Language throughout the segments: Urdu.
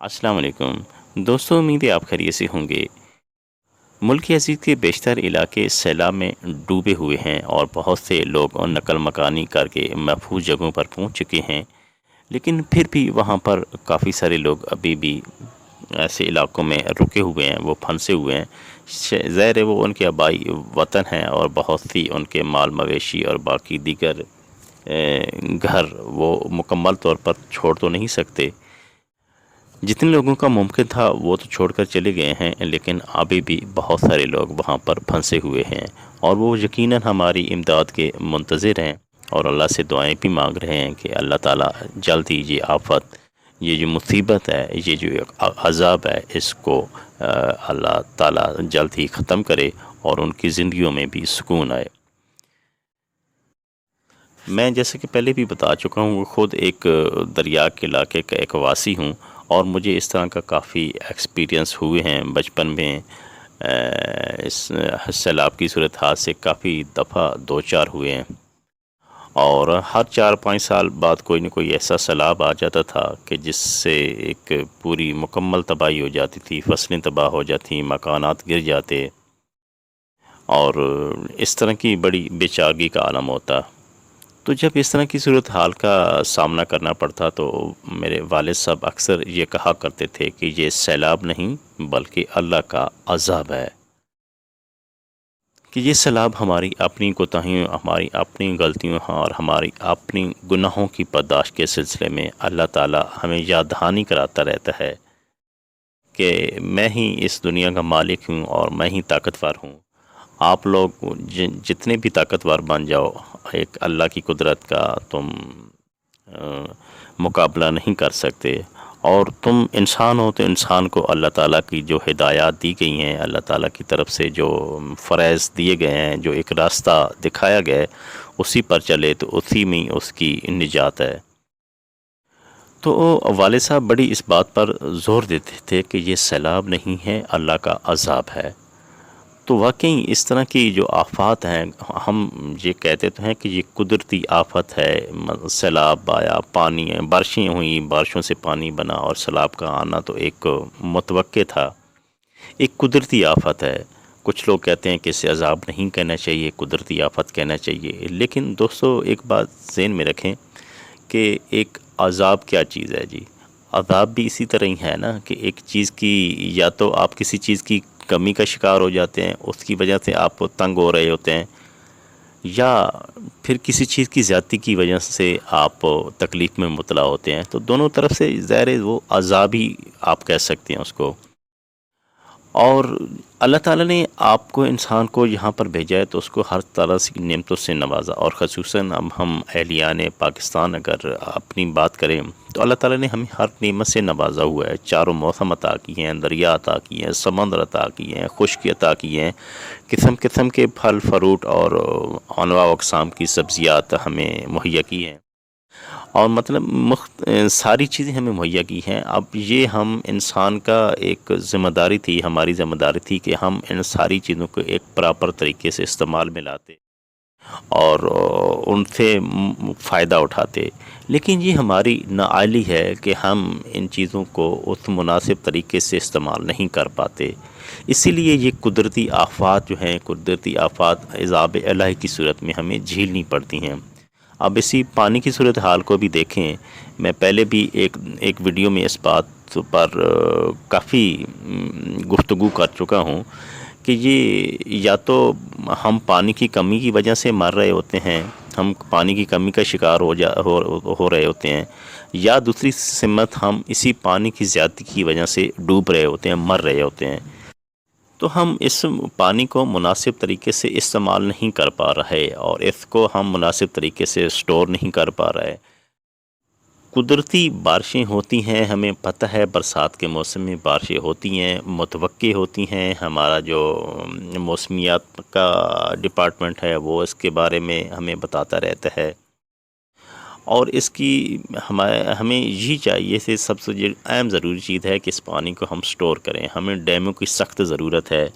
السلام علیکم دوستوں، امید ہے آپ خیریت سے ہوں گے۔ ملک عزیز کے بیشتر علاقے سیلاب میں ڈوبے ہوئے ہیں اور بہت سے لوگ نقل مکانی کر کے محفوظ جگہوں پر پہنچ چکے ہیں، لیکن پھر بھی وہاں پر کافی سارے لوگ ابھی بھی ایسے علاقوں میں رکے ہوئے ہیں، وہ پھنسے ہوئے ہیں۔ ظاہر ہے وہ ان کے آبائی وطن ہیں اور بہت سی ان کے مال مویشی اور باقی دیگر گھر وہ مکمل طور پر چھوڑ تو نہیں سکتے۔ جتنے لوگوں کا ممکن تھا وہ تو چھوڑ کر چلے گئے ہیں، لیکن ابھی بھی بہت سارے لوگ وہاں پر پھنسے ہوئے ہیں اور وہ یقیناً ہماری امداد کے منتظر ہیں اور اللہ سے دعائیں بھی مانگ رہے ہیں کہ اللہ تعالیٰ جلد ہی یہ آفت، یہ جو مصیبت ہے، یہ جو عذاب ہے، اس کو اللہ تعالیٰ جلد ہی ختم کرے اور ان کی زندگیوں میں بھی سکون آئے۔ میں جیسے کہ پہلے بھی بتا چکا ہوں، خود ایک دریا کے علاقے کا ایک واسی ہوں اور مجھے اس طرح کا کافی ایکسپیرینس ہوئے ہیں بچپن میں۔ اس سیلاب کی صورتحال سے کافی دفعہ دو چار ہوئے ہیں اور ہر 4-5 سال بعد کوئی نہ کوئی ایسا سیلاب آ جاتا تھا کہ جس سے ایک پوری مکمل تباہی ہو جاتی تھی، فصلیں تباہ ہو جاتی، مکانات گر جاتے اور اس طرح کی بڑی بے چارگی کا عالم ہوتا۔ تو جب اس طرح کی صورتحال کا سامنا کرنا پڑتا تو میرے والد صاحب اکثر یہ کہا کرتے تھے کہ یہ سیلاب نہیں بلکہ اللہ کا عذاب ہے، کہ یہ سیلاب ہماری اپنی کوتاہیوں، ہماری اپنی غلطیوں اور ہماری اپنی گناہوں کی پرداشت کے سلسلے میں اللہ تعالیٰ ہمیں یاد دہانی کراتا رہتا ہے کہ میں ہی اس دنیا کا مالک ہوں اور میں ہی طاقتور ہوں۔ آپ لوگ جتنے بھی طاقتور بن جاؤ، ایک اللہ کی قدرت کا تم مقابلہ نہیں کر سکتے، اور تم انسان ہو تو انسان کو اللہ تعالیٰ کی جو ہدایات دی گئی ہیں، اللہ تعالیٰ کی طرف سے جو فرائض دیے گئے ہیں، جو ایک راستہ دکھایا گیا ہے، اسی پر چلے تو اسی میں اس کی نجات ہے۔ تو والد صاحب بڑی اس بات پر زور دیتے تھے کہ یہ سیلاب نہیں ہے، اللہ کا عذاب ہے۔ تو واقعی اس طرح کی جو آفات ہیں، ہم یہ کہتے تو ہیں کہ یہ قدرتی آفت ہے، سیلاب آیا، پانی ہے، بارشیں ہوئیں، بارشوں سے پانی بنا اور سیلاب کا آنا تو ایک متوقع تھا، ایک قدرتی آفت ہے۔ کچھ لوگ کہتے ہیں کہ اسے عذاب نہیں کہنا چاہیے، قدرتی آفت کہنا چاہیے، لیکن دوستو ایک بات ذہن میں رکھیں کہ ایک عذاب کیا چیز ہے جی۔ عذاب بھی اسی طرح ہی ہے نا کہ ایک چیز کی، یا تو آپ کسی چیز کی کمی کا شکار ہو جاتے ہیں، اس کی وجہ سے آپ تنگ ہو رہے ہوتے ہیں، یا پھر کسی چیز کی زیادتی کی وجہ سے آپ تکلیف میں مبتلا ہوتے ہیں، تو دونوں طرف سے ظاہر ہے وہ عذاب ہی آپ کہہ سکتے ہیں اس کو۔ اور اللہ تعالیٰ نے آپ کو، انسان کو یہاں پر بھیجا ہے تو اس کو ہر طرح سے نعمتوں سے نوازا، اور خصوصاً اب ہم اہلیان پاکستان اگر اپنی بات کریں تو اللہ تعالیٰ نے ہمیں ہر نعمت سے نوازا ہوا ہے۔ چاروں موسم عطا کیے ہیں، دریا عطا کیے ہیں، سمندر عطا کیے ہیں، خشکی عطا کیے ہیں، قسم قسم کے پھل فروٹ اور انواع و اقسام کی سبزیات ہمیں مہیا کی ہیں، اور مطلب ساری چیزیں ہمیں مہیا کی ہیں۔ اب یہ ہم انسان کا ایک ذمہ داری تھی، ہماری ذمہ داری تھی کہ ہم ان ساری چیزوں کو ایک پراپر طریقے سے استعمال میں لاتے اور ان سے فائدہ اٹھاتے، لیکن یہ ہماری نااہلی ہے کہ ہم ان چیزوں کو اس مناسب طریقے سے استعمال نہیں کر پاتے۔ اسی لیے یہ قدرتی آفات جو ہیں، قدرتی آفات عذاب الہی کی صورت میں ہمیں جھیلنی پڑتی ہیں۔ اب اسی پانی کی صورتحال کو بھی دیکھیں، میں پہلے بھی ایک ویڈیو میں اس بات پر کافی گفتگو کر چکا ہوں کہ یہ یا تو ہم پانی کی کمی کی وجہ سے مر رہے ہوتے ہیں، ہم پانی کی کمی کا شکار ہو رہے ہوتے ہیں، یا دوسری سمت ہم اسی پانی کی زیادتی کی وجہ سے ڈوب رہے ہوتے ہیں، مر رہے ہوتے ہیں۔ تو ہم اس پانی کو مناسب طریقے سے استعمال نہیں کر پا رہے اور اس کو ہم مناسب طریقے سے سٹور نہیں کر پا رہے۔ قدرتی بارشیں ہوتی ہیں، ہمیں پتہ ہے برسات کے موسم میں بارشیں ہوتی ہیں، متوقع ہوتی ہیں، ہمارا جو موسمیات کا ڈپارٹمنٹ ہے وہ اس کے بارے میں ہمیں بتاتا رہتا ہے، اور اس کی ہمیں یہی چاہیے کہ سب سے اہم ضروری چیز ہے کہ اس پانی کو ہم سٹور کریں۔ ہمیں ڈیموں کی سخت ضرورت ہے،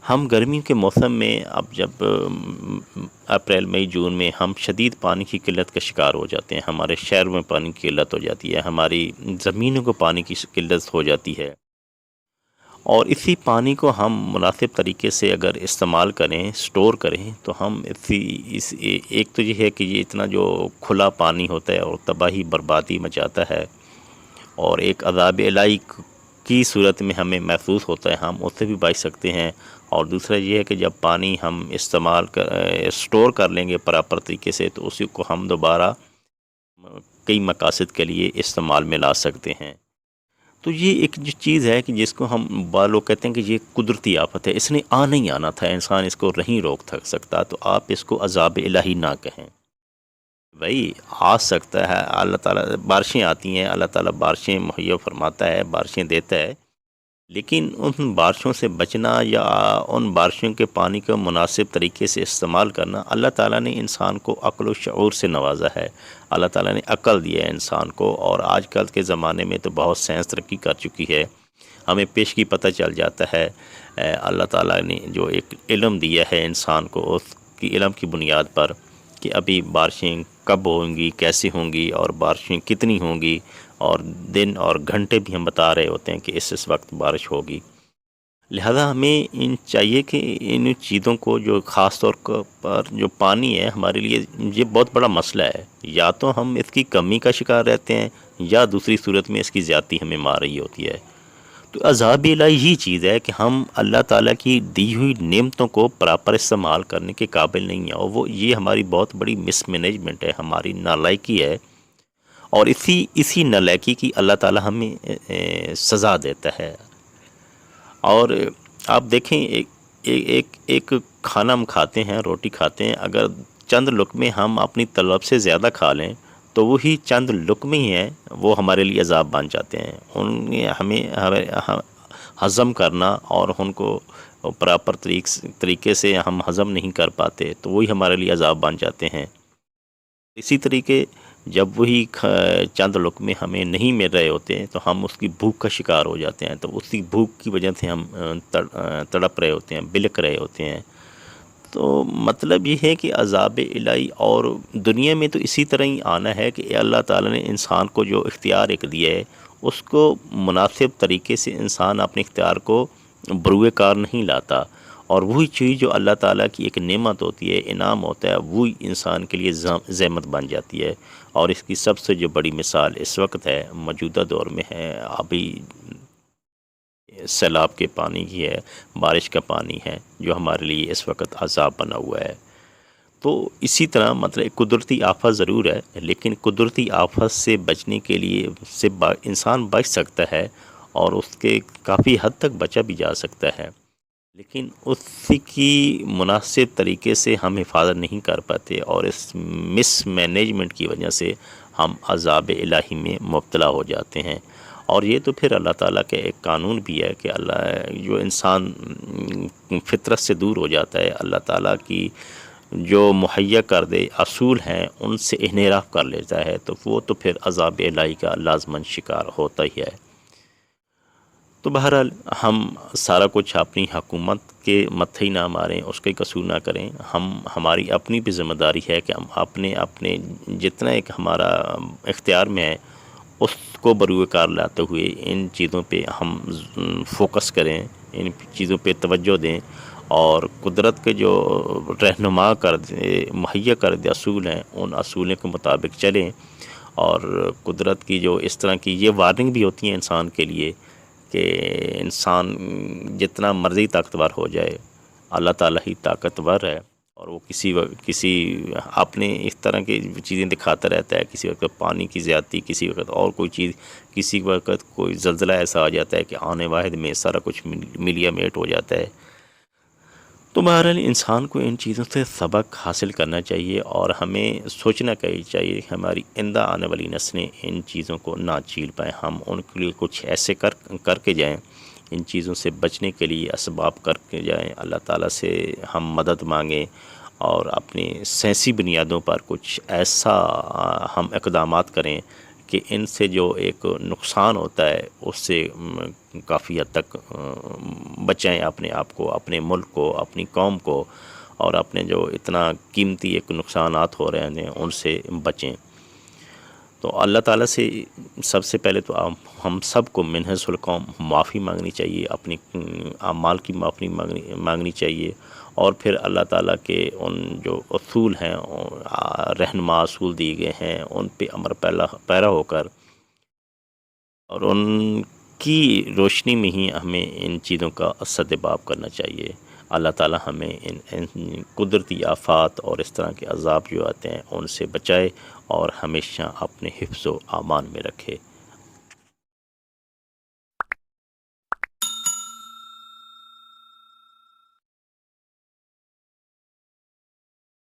ہم گرمی کے موسم میں اب جب اپریل مئی جون میں ہم شدید پانی کی قلت کا شکار ہو جاتے ہیں، ہمارے شہر میں پانی کی قلت ہو جاتی ہے، ہماری زمینوں کو پانی کی قلت ہو جاتی ہے، اور اسی پانی کو ہم مناسب طریقے سے اگر استعمال کریں، سٹور کریں، تو ہم ایک تو یہ ہے کہ یہ اتنا جو کھلا پانی ہوتا ہے اور تباہی بربادی مچاتا ہے، اور ایک عذاب الہی کی صورت میں ہمیں محسوس ہوتا ہے، ہم اس سے بھی بچ سکتے ہیں۔ اور دوسرا یہ ہے کہ جب پانی ہم سٹور کر لیں گے پراپر طریقے سے، تو اسی کو ہم دوبارہ کئی مقاصد کے لیے استعمال میں لا سکتے ہیں۔ تو یہ ایک جو چیز ہے کہ جس کو ہم بعض لوگ کہتے ہیں کہ یہ قدرتی آفت ہے، اس نے نہیں آنا تھا، انسان اس کو نہیں روک سکتا، تو آپ اس کو عذاب الہی نہ کہیں۔ بھائی آ سکتا ہے، اللہ تعالیٰ بارشیں آتی ہیں، اللہ تعالیٰ بارشیں مہیا فرماتا ہے، بارشیں دیتا ہے، لیکن ان بارشوں سے بچنا یا ان بارشوں کے پانی کو مناسب طریقے سے استعمال کرنا، اللہ تعالیٰ نے انسان کو عقل و شعور سے نوازا ہے، اللہ تعالیٰ نے عقل دیا ہے انسان کو، اور آج کل کے زمانے میں تو بہت سائنس ترقی کر چکی ہے، ہمیں پیش کی پتہ چل جاتا ہے۔ اللہ تعالیٰ نے جو ایک علم دیا ہے انسان کو، اس کی علم کی بنیاد پر کہ ابھی بارشیں کب ہوں گی، کیسے ہوں گی، اور بارشیں کتنی ہوں گی، اور دن اور گھنٹے بھی ہم بتا رہے ہوتے ہیں کہ اس وقت بارش ہوگی۔ لہذا ہمیں چاہیے کہ ان چیزوں کو، جو خاص طور پر جو پانی ہے ہمارے لیے یہ بہت بڑا مسئلہ ہے، یا تو ہم اس کی کمی کا شکار رہتے ہیں، یا دوسری صورت میں اس کی زیادتی ہمیں مار رہی ہوتی ہے۔ تو عذاب الہی یہ چیز ہے کہ ہم اللہ تعالیٰ کی دی ہوئی نعمتوں کو پراپر استعمال کرنے کے قابل نہیں ہیں، اور یہ ہماری بہت بڑی مس مینجمنٹ ہے، ہماری نالائکی ہے، اور اسی نالائکی کی اللہ تعالیٰ ہمیں سزا دیتا ہے۔ اور آپ دیکھیں ایک کھانا ہم کھاتے ہیں، روٹی کھاتے ہیں، اگر چند لقمے ہم اپنی طلب سے زیادہ کھا لیں تو وہی چند لقمے ہی ہیں، وہ ہمارے لیے عذاب بن جاتے ہیں، ہمیں ہضم کرنا، اور ان کو پراپر طریقے سے ہم ہضم نہیں کر پاتے تو وہی ہمارے لیے عذاب بن جاتے ہیں۔ اسی طریقے جب وہی چند لقمے ہمیں نہیں مل رہے ہوتے ہیں تو ہم اس کی بھوک کا شکار ہو جاتے ہیں، تو اسی بھوک کی وجہ سے ہم تڑپ رہے ہوتے ہیں، بلک رہے ہوتے ہیں۔ تو مطلب یہ ہے کہ عذاب الہی اور دنیا میں تو اسی طرح ہی آنا ہے کہ اللہ تعالیٰ نے انسان کو جو اختیار ایک دیا ہے، اس کو مناسب طریقے سے انسان اپنے اختیار کو بروئے کار نہیں لاتا، اور وہی چیز جو اللہ تعالیٰ کی ایک نعمت ہوتی ہے، انعام ہوتا ہے، وہی انسان کے لیے زحمت بن جاتی ہے۔ اور اس کی سب سے جو بڑی مثال اس وقت ہے، موجودہ دور میں ہے، ابھی سیلاب کے پانی کی ہے، بارش کا پانی ہے، جو ہمارے لیے اس وقت عذاب بنا ہوا ہے۔ تو اسی طرح مطلب قدرتی آفت ضرور ہے، لیکن قدرتی آفت سے بچنے کے لیے انسان بچ سکتا ہے، اور اس کے کافی حد تک بچا بھی جا سکتا ہے، لیکن اس کی مناسب طریقے سے ہم حفاظت نہیں کر پاتے، اور اس مس مینجمنٹ کی وجہ سے ہم عذاب الہی میں مبتلا ہو جاتے ہیں۔ اور یہ تو پھر اللہ تعالیٰ کے ایک قانون بھی ہے کہ جو انسان فطرت سے دور ہو جاتا ہے، اللہ تعالیٰ کی جو مہیا کردہ اصول ہیں ان سے انحراف کر لیتا ہے، تو وہ تو پھر عذاب الہی کا لازماً شکار ہوتا ہی ہے۔ تو بہرحال ہم سارا کچھ اپنی حکومت کے متھے ہی نہ ماریں، اس کے قصور نہ کریں، ہماری اپنی بھی ذمہ داری ہے کہ ہم اپنے جتنا ایک ہمارا اختیار میں ہے اس کو بروئے کار لاتے ہوئے ان چیزوں پہ ہم فوکس کریں، ان چیزوں پہ توجہ دیں، اور قدرت کے جو رہنما مہیا کردہ اصول ہیں ان اصولوں کے مطابق چلیں۔ اور قدرت کی جو اس طرح کی یہ وارننگ بھی ہوتی ہیں انسان کے لیے کہ انسان جتنا مرضی طاقتور ہو جائے، اللہ تعالیٰ ہی طاقتور ہے، اور وہ کسی اپنے اس طرح کی چیزیں دکھاتا رہتا ہے، کسی وقت پانی کی زیادتی، کسی وقت اور کوئی چیز، کسی وقت کوئی زلزلہ ایسا آ جاتا ہے کہ آنے واحد میں سارا کچھ ملیا میٹ ہو جاتا ہے۔ تو بہرحال انسان کو ان چیزوں سے سبق حاصل کرنا چاہیے، اور ہمیں سوچنا چاہیے کہ ہماری آئندہ آنے والی نسلیں ان چیزوں کو نہ جھیل پائیں، ہم ان کے لیے کچھ ایسے کر کے جائیں، ان چیزوں سے بچنے کے لیے اسباب کر کے جائیں، اللہ تعالیٰ سے ہم مدد مانگیں، اور اپنی سائنسی بنیادوں پر کچھ ایسا ہم اقدامات کریں کہ ان سے جو ایک نقصان ہوتا ہے اس سے کافی حد تک بچائیں اپنے آپ کو، اپنے ملک کو، اپنی قوم کو، اور اپنے جو اتنا قیمتی ایک نقصانات ہو رہے ہیں ان سے بچیں۔ تو اللہ تعالیٰ سے سب سے پہلے تو ہم سب کو من حیث القوم معافی مانگنی چاہیے، اپنی اعمال کی معافی مانگنی چاہیے، اور پھر اللہ تعالیٰ کے ان جو اصول ہیں، رہنما اصول دیے گئے ہیں، ان پہ عمل پیرا ہو کر اور ان کی روشنی میں ہی ہمیں ان چیزوں کا صدباب کرنا چاہیے۔ اللہ تعالیٰ ہمیں ان قدرتی آفات اور اس طرح کے عذاب جو آتے ہیں ان سے بچائے اور ہمیشہ اپنے حفظ و امان میں رکھے۔